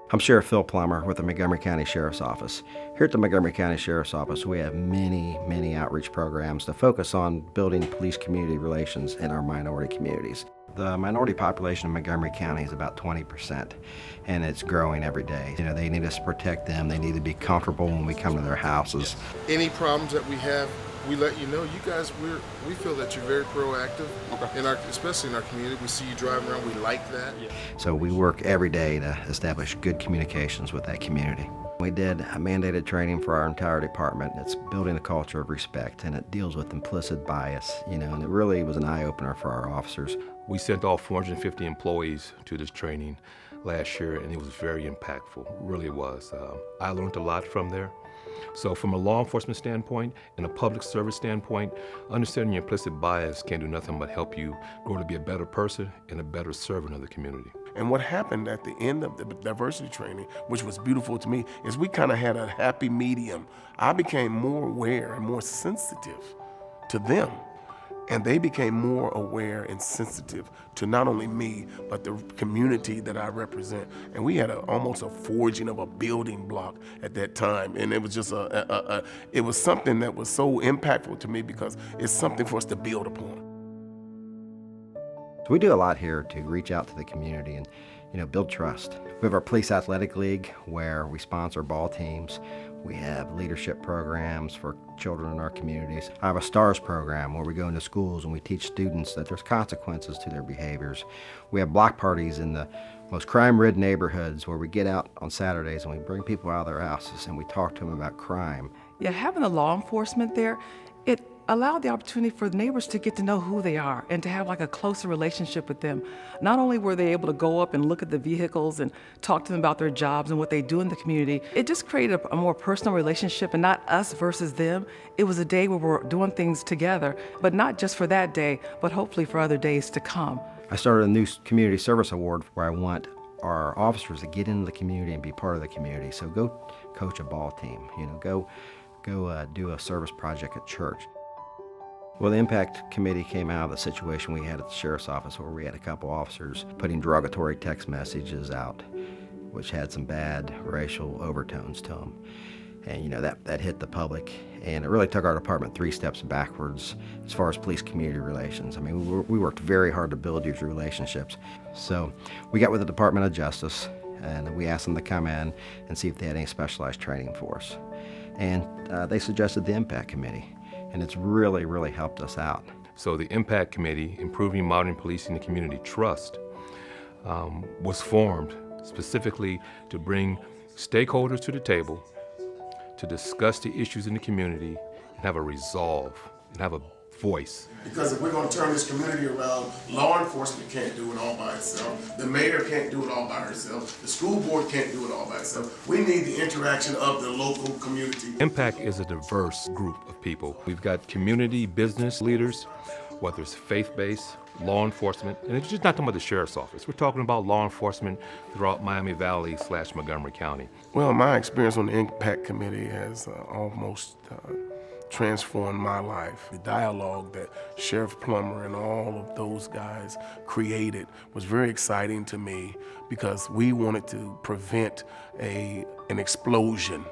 I'm Sheriff Phil Plummer with the Montgomery County Sheriff's Office. Here at the Montgomery County Sheriff's Office, we have many outreach programs to focus on building police-community relations in our minority communities. The minority population of Montgomery County is about 20%, and it's growing every day. You know, they need us to protect them. They need to be comfortable when we come to their houses. Any problems that we have, we let you know. You guys, we feel that you're very proactive, especially in our community. We see you driving around. We like that. So we work every day to establish good communications with that community. We did a mandated training for our entire department. It's building a culture of respect, and it deals with implicit bias, and it really was an eye-opener for our officers. We sent all 450 employees to this training last year, and it was very impactful, really it was. I learned a lot from there. So from a law enforcement standpoint and a public service standpoint, understanding your implicit bias can't do nothing but help you grow to be a better person and a better servant of the community. And what happened at the end of the diversity training, which was beautiful to me, is we kind of had a happy medium. I became more aware and more sensitive to them. And they became more aware and sensitive to not only me, but the community that I represent. And we had almost a forging of a building block at that time. And it was just it was something that was so impactful to me because it's something for us to build upon. So we do a lot here to reach out to the community and build trust. We have our Police Athletic League where we sponsor ball teams. We have leadership programs for children in our communities. I have a STARS program where we go into schools and we teach students that there's consequences to their behaviors. We have block parties in the most crime-ridden neighborhoods where we get out on Saturdays and we bring people out of their houses and we talk to them about crime. Yeah, having the law enforcement there, it allowed the opportunity for the neighbors to get to know who they are and to have like a closer relationship with them. Not only were they able to go up and look at the vehicles and talk to them about their jobs and what they do in the community, it just created a more personal relationship and not us versus them. It was a day where we're doing things together, but not just for that day, but hopefully for other days to come. I started a new community service award where I want our officers to get into the community and be part of the community. So go coach a ball team, go do a service project at church. Well, the I.M.P.A.C.T committee came out of the situation we had at the Sheriff's Office where we had a couple officers putting derogatory text messages out, which had some bad racial overtones to them. And that hit the public, and it really took our department 3 steps backwards as far as police-community relations. I mean, we worked very hard to build these relationships. So we got with the Department of Justice, and we asked them to come in and see if they had any specialized training for us. And they suggested the I.M.P.A.C.T committee. And it's really helped us out. So the I.M.P.A.C.T Committee, Improving Modern Policing and Community Trust, was formed specifically to bring stakeholders to the table to discuss the issues in the community and have a resolve and have a voice. Because if we're going to turn this community around, law enforcement can't do it all by itself. The mayor can't do it all by herself. The school board can't do it all by itself. We need the interaction of the local community. I.M.P.A.C.T is a diverse group of people. We've got community business leaders, whether it's faith-based, law enforcement, and it's just not talking about the Sheriff's Office. We're talking about law enforcement throughout Miami Valley / Montgomery County. Well, my experience on the I.M.P.A.C.T committee has almost transformed my life. The dialogue that Sheriff Plummer and all of those guys created was very exciting to me because we wanted to prevent an explosion.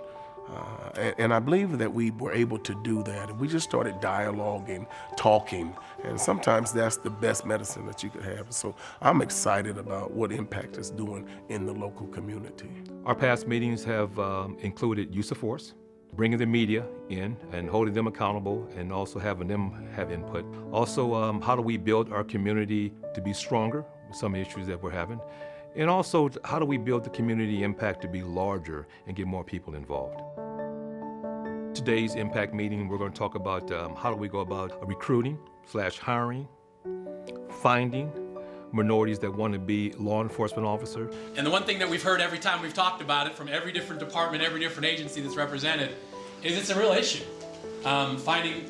And I believe that we were able to do that. We just started dialoguing, talking, and sometimes that's the best medicine that you could have. So I'm excited about what I.M.P.A.C.T is doing in the local community. Our past meetings have included use of force, bringing the media in and holding them accountable and also having them have input. Also, how do we build our community to be stronger with some issues that we're having? And also, how do we build the community impact to be larger and get more people involved? Today's I.M.P.A.C.T meeting, we're going to talk about how do we go about recruiting / hiring, finding minorities that want to be law enforcement officers. And the one thing that we've heard every time we've talked about it from every different department, every different agency that's represented, is it's a real issue. Finding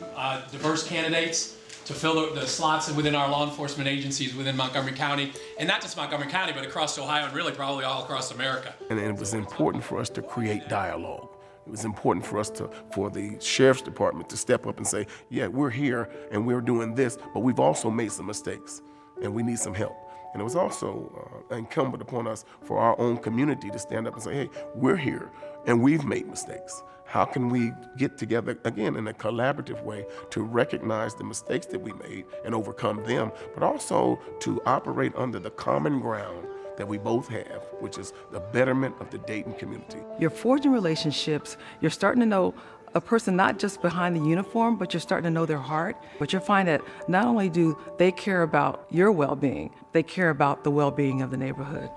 diverse candidates to fill the slots within our law enforcement agencies within Montgomery County, and not just Montgomery County, but across Ohio and really probably all across America. And it was important for us to create dialogue. It was important for us for the Sheriff's Department to step up and say, yeah, we're here and we're doing this, but we've also made some mistakes and we need some help. And it was also incumbent upon us for our own community to stand up and say, hey, we're here and we've made mistakes. How can we get together, again, in a collaborative way to recognize the mistakes that we made and overcome them, but also to operate under the common ground that we both have, which is the betterment of the Dayton community. You're forging relationships. You're starting to know a person not just behind the uniform, but you're starting to know their heart. But you'll find that not only do they care about your well-being, they care about the well-being of the neighborhood.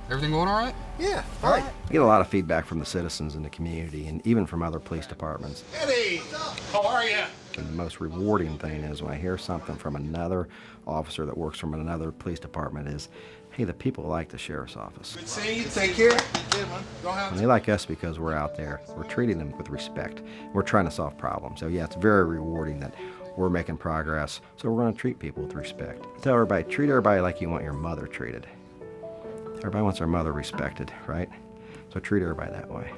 Everything going all right? Yeah, all right. I get a lot of feedback from the citizens in the community and even from other police departments. Eddie, how are you? And the most rewarding thing is when I hear something from another officer that works from another police department is, hey, the people like the sheriff's office. Good seeing you. Take care. Don't have And they like us because we're out there. We're treating them with respect. We're trying to solve problems. So yeah, it's very rewarding that we're making progress. So we're going to treat people with respect. Tell everybody, treat everybody like you want your mother treated. Everybody wants their mother respected, right? So treat everybody that way.